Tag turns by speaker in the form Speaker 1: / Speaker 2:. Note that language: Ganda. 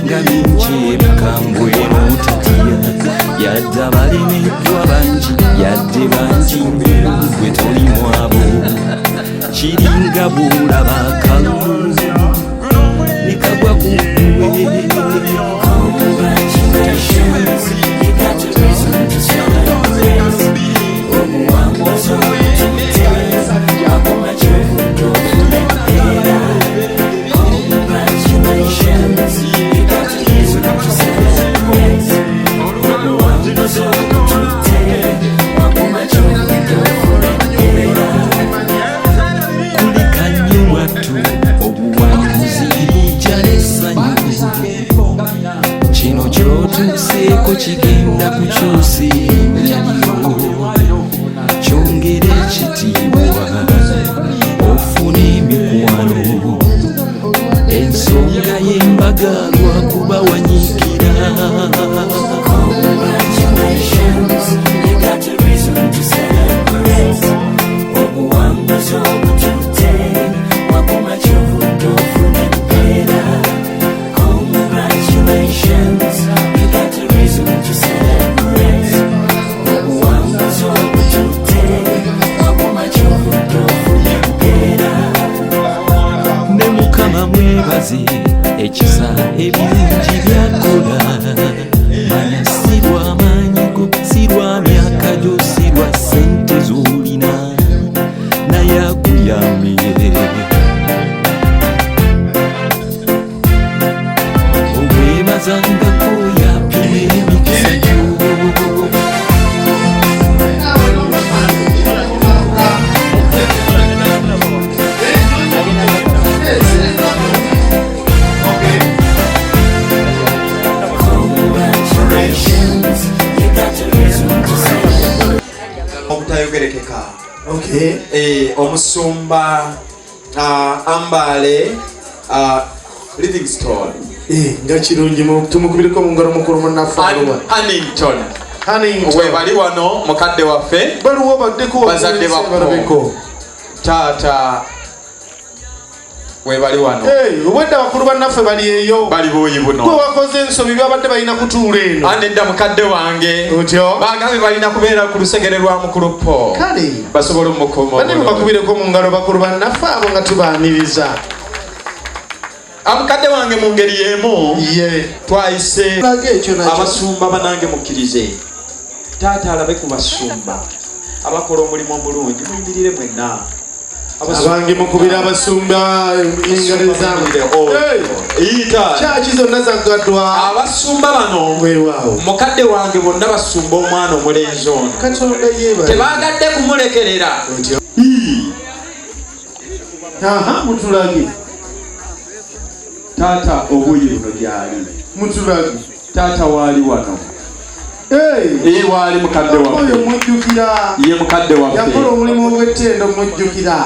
Speaker 1: nga bingi bukambwe n'otutya yadde abalemeddwa bangi yadde bangi nnyo gwe toli mwabo kiringa bw'olaba akalulu ne kagwa ku ggwe. Kino kyotuuseeko kigenda kukyusa erinnya kyongere ekitiibwa ofune emikwano ensonga y'embaga lwakuba wanyiikira. Ekisa ebirungi byakola manya si lwa maanyi go si lwa myaka gyo si lwa ssente z'olina naye akuyambye obwebazangako yapima emikisa gyo.
Speaker 2: Omusumba Ambale Livingstone
Speaker 3: nga kirungi tumukubireko mu ngalo mukulu munaffe
Speaker 2: Hannington webali wano mukadde waffe
Speaker 3: baliwo baddeko
Speaker 2: bazadde bakko taata webali wano
Speaker 3: obwedda bakulu bannaffe bali eyo
Speaker 2: bali buuyi buno
Speaker 3: gwe wakoze ensobi byabadde balina kutuula eno
Speaker 2: andedda mukadde wange
Speaker 3: otyo
Speaker 2: bagambe balina kubeera ku lusegere lwa mukulu po
Speaker 3: kale
Speaker 2: basobole omukuma
Speaker 3: bane bakubireko mu ngalo bakulu bannaffe abo nga tubaaniriza
Speaker 2: amukadde wange mu ngeri y'emu twayise abasumba banange mukkirize taata alabe ku basumba abakola omulimu omulungi muyimirire mwenna
Speaker 3: abange mukubira abasumba engalo ezamu kyaki zonna zaggaddwa
Speaker 2: abasumba bano
Speaker 3: weewaawo
Speaker 2: mukadde wange bonna basumba omwana omulenzi ono
Speaker 3: katonda yeeba
Speaker 2: tebagadde kumulekerera
Speaker 3: mutulage
Speaker 2: taata obuuyi buno gyali
Speaker 3: mutulage
Speaker 2: taata waali wano waali mukadde waffe
Speaker 3: oyo mujjukira
Speaker 2: ye mukadde waffe
Speaker 3: yakola omulimu ogw'ettendo mujjukira